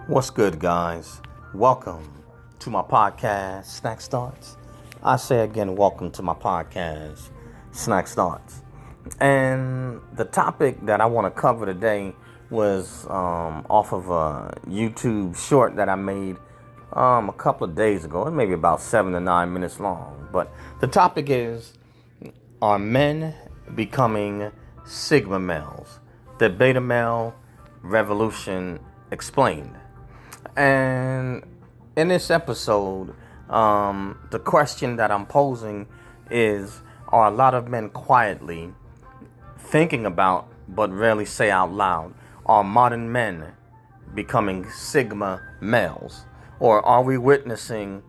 What's good, guys? Welcome to my podcast, Snack Starts. I say again, welcome to my podcast, Snack Starts. And the topic that I want to cover today was off of a YouTube short that I made a couple of days ago. It may be about 7 to 9 minutes long. But the topic is, are men becoming Sigma males? The beta male revolution explained. And in this episode, the question that I'm posing is, are a lot of men quietly thinking about but rarely say out loud, are modern men becoming Sigma males? Or are we witnessing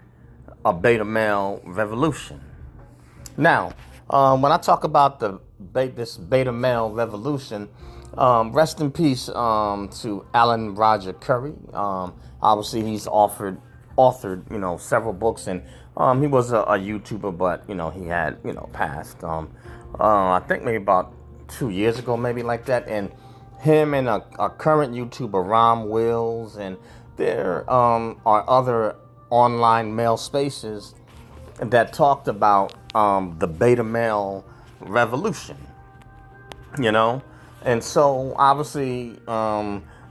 a beta male revolution? Now, when I talk about this beta male revolution, rest in peace to Alan Roger Curry. Obviously, he's authored, several books, and he was a YouTuber, but he had passed. I think maybe about 2 years ago, maybe like that. And him and a current YouTuber, Rom Wills, and there are other online male spaces that talked about the beta male revolution. And so obviously,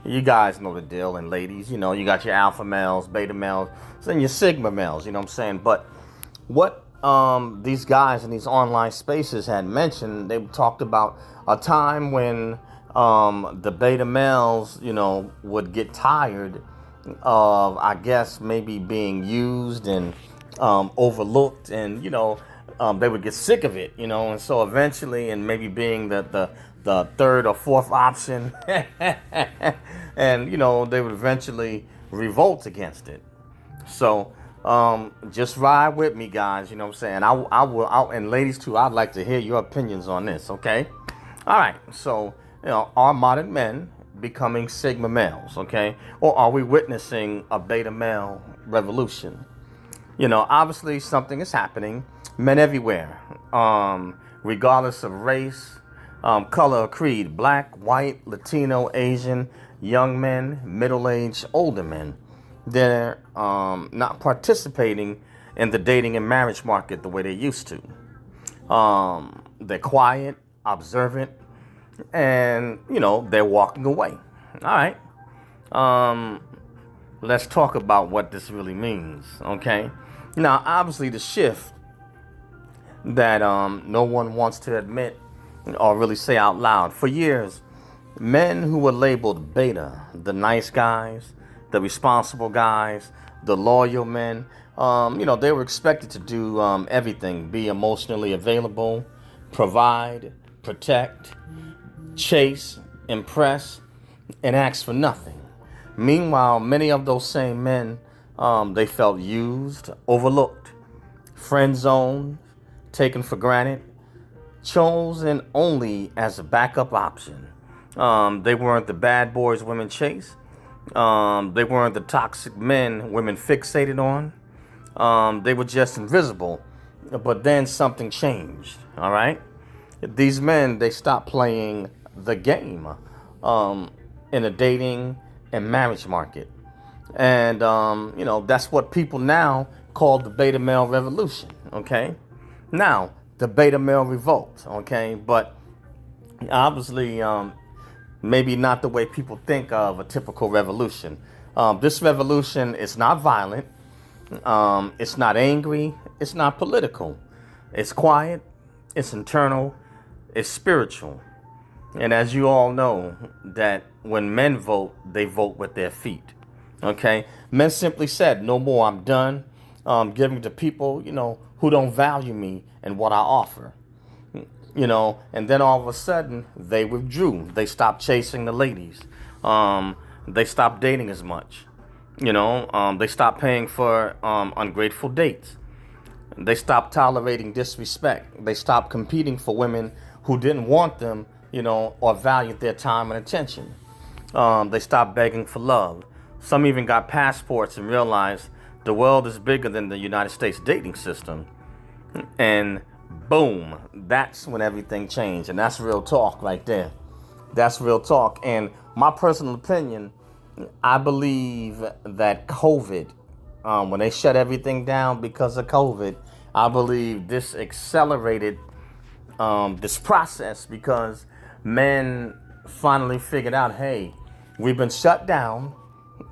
you guys know the deal, and ladies, you got your alpha males, beta males, and your sigma males, you know what I'm saying? But what these guys in these online spaces had mentioned, they talked about a time when the beta males, would get tired of, I guess, maybe being used and overlooked, and they would get sick of it, and so eventually, and maybe being the third or fourth option, and they would eventually revolt against it. So just ride with me, guys. You know what I'm saying? I will, and ladies too. I'd like to hear your opinions on this. Okay. All right. So are modern men becoming Sigma males? Okay, or are we witnessing a beta male revolution? Obviously something is happening. Men everywhere, regardless of race, color or creed, black, white, Latino, Asian, young men, middle-aged, older men, they're not participating in the dating and marriage market the way they used to. They're quiet, observant, and they're walking away. All right. Let's talk about what this really means. Okay. Now, obviously, the shift that no one wants to admit or really say out loud. For years, men who were labeled beta, the nice guys, the responsible guys, the loyal men, they were expected to do everything, be emotionally available, provide, protect, chase, impress, and ask for nothing. Meanwhile, many of those same men, they felt used, overlooked, friend zoned, taken for granted, chosen only as a backup option. They weren't the bad boys women chase. They weren't the toxic men women fixated on. They were just invisible. But then something changed. All right. These men, they stopped playing the game in a dating and marriage market. And, that's what people now call the beta male revolution. Okay. Now, the beta male revolt, okay? But obviously, maybe not the way people think of a typical revolution. This revolution is not violent. It's not angry. It's not political. It's quiet. It's internal. It's spiritual. And as you all know, that when men vote, they vote with their feet, okay? Men simply said, no more, I'm done giving to people, who don't value me and what I offer, and then all of a sudden they withdrew. They stopped chasing the ladies. They stopped dating as much. They stopped paying for ungrateful dates. They stopped tolerating disrespect. They stopped competing for women who didn't want them, or valued their time and attention. They stopped begging for love. Some even got passports and realized the world is bigger than the United States dating system. And boom, that's when everything changed. And that's real talk right there. That's real talk. And my personal opinion I believe that COVID, when they shut everything down because of COVID, I believe this accelerated this process because men finally figured out, hey, we've been shut down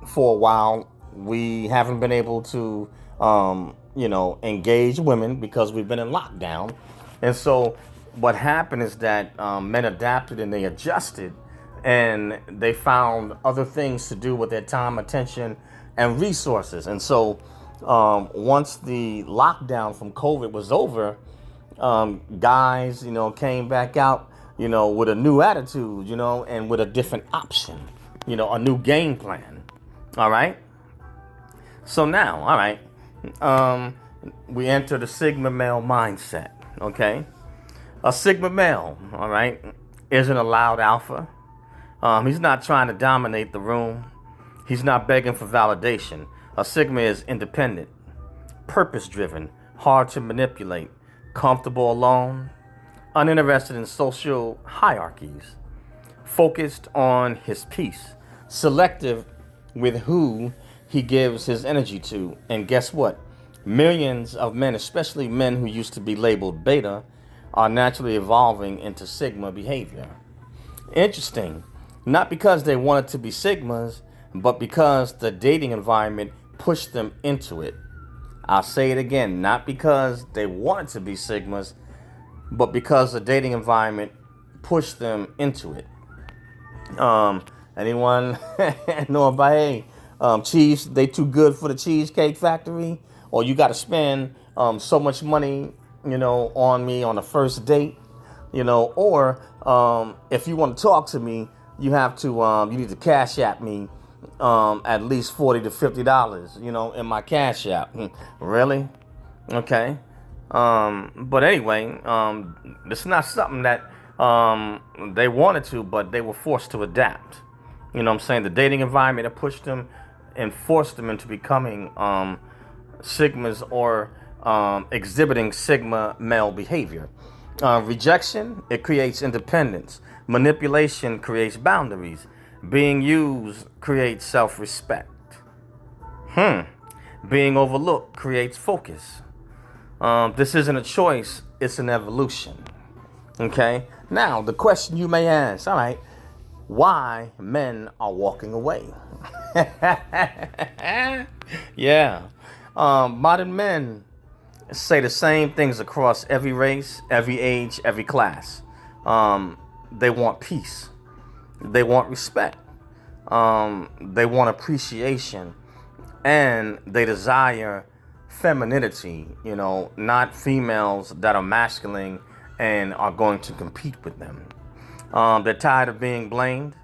for a while. We haven't been able to, engage women because we've been in lockdown. And so what happened is that men adapted and they adjusted and they found other things to do with their time, attention, and resources. And so once the lockdown from COVID was over, guys, came back out, with a new attitude, and with a different option, a new game plan. All right. So now, all right, we enter the Sigma male mindset. Okay. A Sigma male, all right, isn't a loud alpha. He's not trying to dominate the room. He's not begging for validation. A Sigma is independent, purpose-driven, hard to manipulate, comfortable alone, uninterested in social hierarchies, focused on his peace, selective with who he gives his energy to. And guess what? Millions of men, especially men who used to be labeled beta, are naturally evolving into Sigma behavior. Interesting. Not because they wanted to be Sigmas, but because the dating environment pushed them into it. I'll say it again, not because they wanted to be Sigmas, but because the dating environment pushed them into it. Anyone know about, hey, cheese, they too good for the Cheesecake Factory? Or you got to spend so much money, on me on the first date, or if you want to talk to me, you have to, you need to cash app me at least $40 to $50, in my cash app. Really? Okay. But anyway, it's not something that they wanted to, but they were forced to adapt. You know what I'm saying? The dating environment that pushed them and forced them into becoming Sigmas or exhibiting Sigma male behavior. Rejection, it creates independence. Manipulation creates boundaries. Being used creates self-respect. Being overlooked creates focus. This isn't a choice, it's an evolution. Okay? Now, the question you may ask, all right, why men are walking away? Yeah. Modern men say the same things across every race, every age, every class. They want peace. They want respect. They want appreciation. And they desire femininity, not females that are masculine and are going to compete with them. They're tired of being blamed,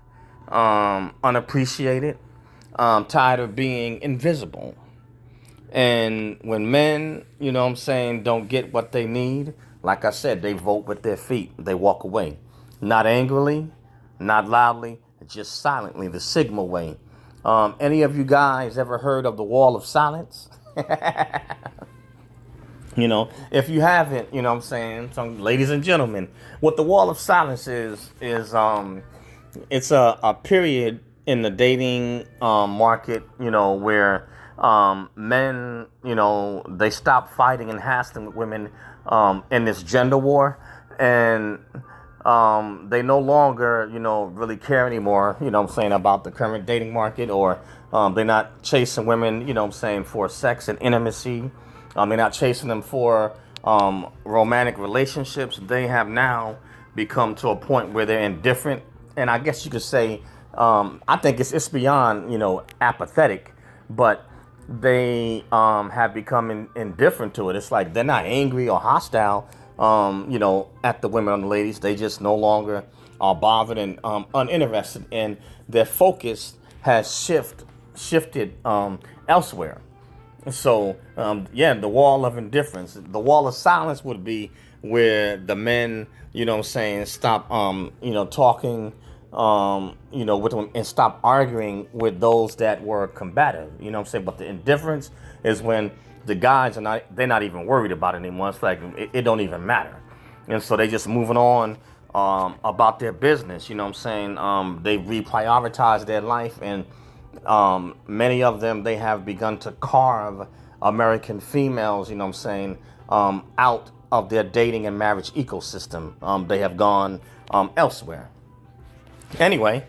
unappreciated, tired of being invisible. And when men, don't get what they need, like I said, they vote with their feet. They walk away. Not angrily, not loudly, just silently, the Sigma way. Any of you guys ever heard of the wall of silence? If you haven't, some ladies and gentlemen, what the wall of silence is it's a period in the dating market, where men, they stop fighting and hassling with women in this gender war, and they no longer, really care anymore, about the current dating market, or they're not chasing women, for sex and intimacy. They're not chasing them for romantic relationships. They have now become to a point where they're indifferent. And I guess you could say, I think it's beyond, apathetic, but they have become indifferent to it. It's like they're not angry or hostile, at the women or the ladies. They just no longer are bothered and uninterested, and their focus has shifted elsewhere. So, the wall of indifference. The wall of silence would be where the men, stop, talking, with them and stop arguing with those that were combative. But the indifference is when the guys they're not even worried about it anymore. It's like, it don't even matter. And so they just moving on about their business. They reprioritize their life, and Many of them, they have begun to carve American females, you know what I'm saying, out of their dating and marriage ecosystem. They have gone elsewhere. Anyway,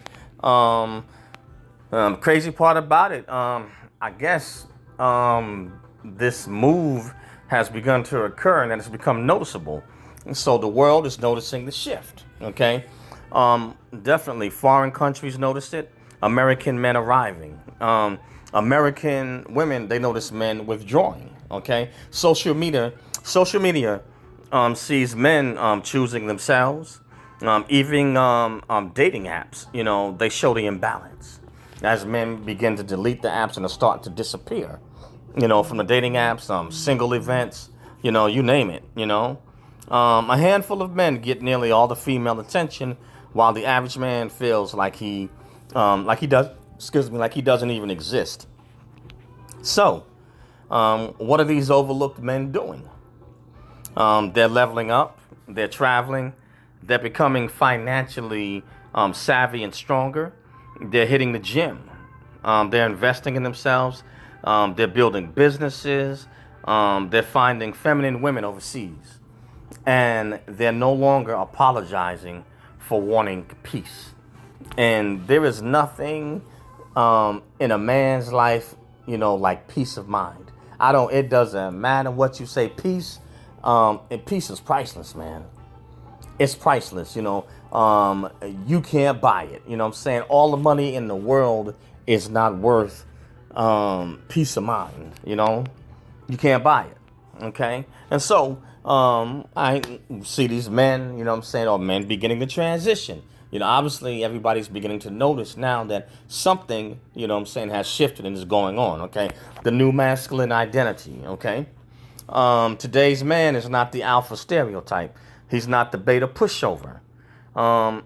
crazy part about it, I guess this move has begun to occur and it's become noticeable. And so the world is noticing the shift, okay? Definitely foreign countries noticed it. American men arriving. American women, they notice men withdrawing, okay? Social media sees men choosing themselves. Even dating apps, you know, they show the imbalance as men begin to delete the apps and start to disappear, you know, from the dating apps, single events, you know, you name it, you know. A handful of men get nearly all the female attention, while the average man feels like he doesn't even exist. So, what are these overlooked men doing? They're leveling up, they're traveling, they're becoming financially savvy and stronger. They're hitting the gym. They're investing in themselves. They're building businesses. They're finding feminine women overseas. And they're no longer apologizing for wanting peace. And there is nothing in a man's life, you know, like peace of mind. It doesn't matter what you say, peace. And peace is priceless, man. It's priceless, you know. You can't buy it. You know what I'm saying? All the money in the world is not worth peace of mind, you know. You can't buy it. Okay? And so I see these men, you know what I'm saying, or men beginning to transition. You know, obviously everybody's beginning to notice now that something, you know what I'm saying, has shifted and is going on, okay? The new masculine identity, okay? Today's man is not the alpha stereotype. He's not the beta pushover.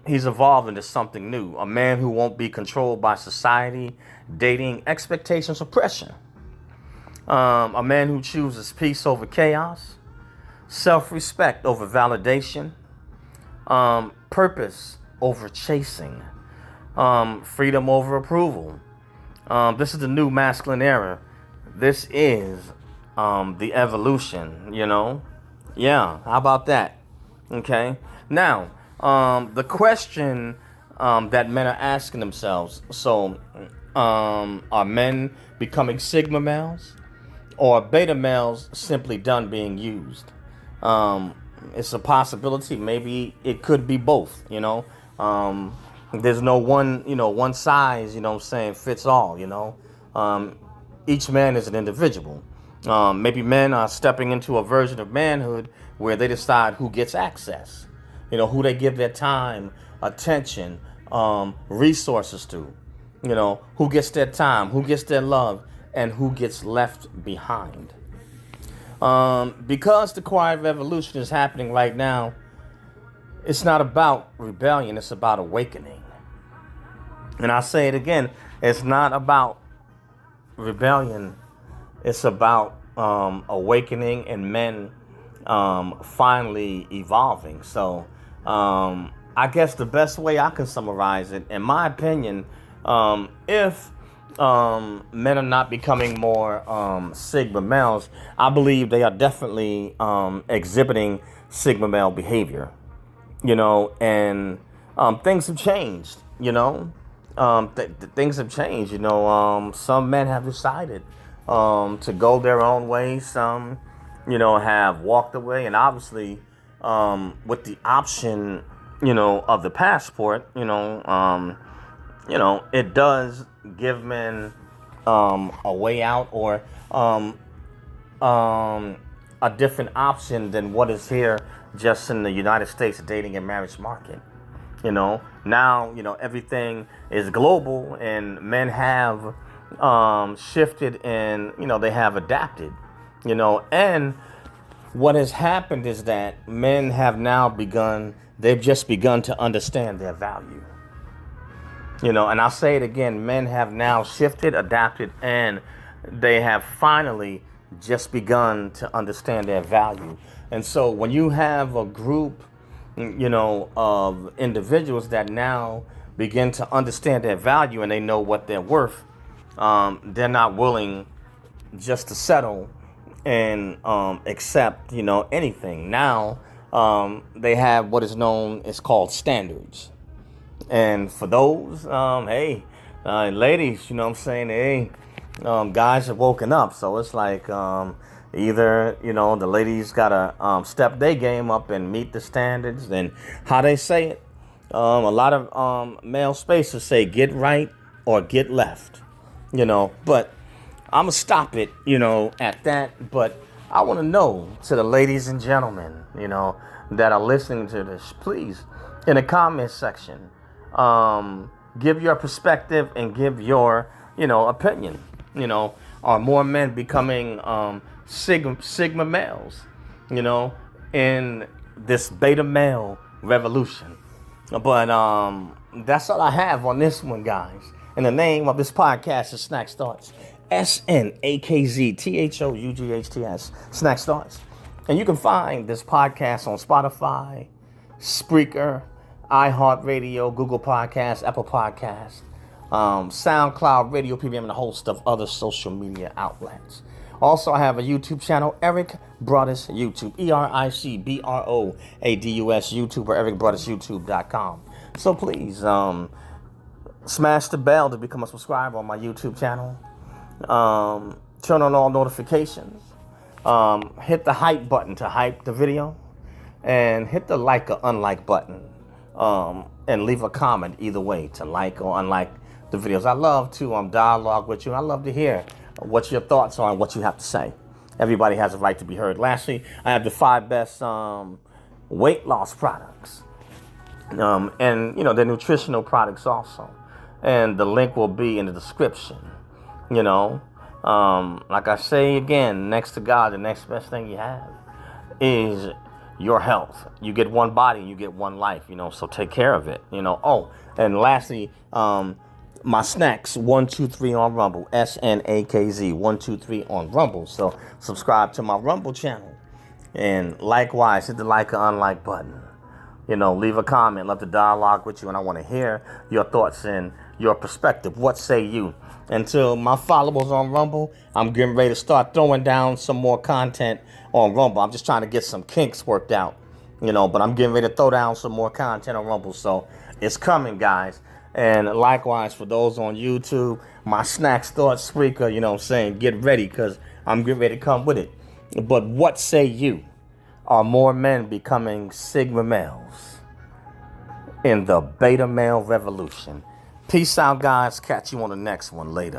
He's evolved into something new. A man who won't be controlled by society, dating, expectations, or pressure. A man who chooses peace over chaos, self-respect over validation, purpose over chasing, freedom over approval. This is the new masculine era. This is the evolution, you know? Yeah, how about that? Okay. Now, the question that men are asking themselves, so are men becoming sigma males or beta males simply done being used? It's a possibility. Maybe it could be both, you know. There's no one size, you know what I'm saying, fits all, you know. Each man is an individual. Maybe men are stepping into a version of manhood where they decide who gets access, you know, who they give their time, attention, resources to, you know, who gets their time, who gets their love, and who gets left behind. Because the quiet revolution is happening right now, it's not about rebellion, it's about awakening. And I say it again, it's not about rebellion, it's about awakening and men finally evolving. So I guess the best way I can summarize it, in my opinion, if men are not becoming more sigma males, I believe they are definitely exhibiting sigma male behavior. You know, and things have changed, you know. Things have changed, you know. Some men have decided to go their own way. Some, you know, have walked away. And obviously, with the option, you know, of the passport, you know, it does give men a way out or a different option than what is here just in the United States dating and marriage market. You know, now, you know, everything is global and men have shifted and, you know, they have adapted, you know, and what has happened is that men have now they've just begun to understand their value. You know, and I'll say it again, men have now shifted, adapted, and they have finally just begun to understand their value. And so when you have a group, you know, of individuals that now begin to understand their value and they know what they're worth, they're not willing just to settle and accept, anything. Now they have what is known as called standards. And for those, hey, ladies, hey, guys have woken up. So it's like either, the ladies got to step their game up and meet the standards. And how they say it, a lot of male spaces say get right or get left, but I'm going to stop it, at that. But I want to know to the ladies and gentlemen, that are listening to this, please, in the comment section, give your perspective and give your, opinion. Are more men becoming sigma males, in this beta male revolution? But that's all I have on this one, guys. And the name of this podcast is Snack Thoughts. SNAKZTHOUGHTS. Snack Thoughts. And you can find this podcast on Spotify, Spreaker, iHeartRadio, Google Podcasts, Apple Podcasts, SoundCloud, Radio PBM, and a host of other social media outlets. Also, I have a YouTube channel, Eric Broadus YouTube, EricBroadus YouTube, or ericbroadusyoutube.com. So please, smash the bell to become a subscriber on my YouTube channel. Turn on all notifications. Hit the hype button to hype the video, and hit the like or unlike button. And leave a comment either way to like or unlike the videos. I love to dialogue with you. I love to hear what your thoughts are and what you have to say. Everybody has a right to be heard. Lastly, I have the 5 best weight loss products, and the nutritional products also. And the link will be in the description. Like I say again, next to God, the next best thing you have is your health. You get one body, you get one life, so take care of it, Oh, and lastly, my snacks, 123 on Rumble, SNAKZ, 123 on Rumble. So subscribe to my Rumble channel. And likewise, hit the like or unlike button. Leave a comment, love to dialogue with you, and I want to hear your thoughts and your perspective. What say you? Until my followers on Rumble, I'm getting ready to start throwing down some more content on Rumble. I'm just trying to get some kinks worked out, but I'm getting ready to throw down some more content on Rumble. So it's coming, guys. And likewise, for those on YouTube, my Snacks Thoughts Spreaker, get ready, because I'm getting ready to come with it. But what say you? Are more men becoming sigma males in the beta male revolution? Peace out, guys. Catch you on the next one later.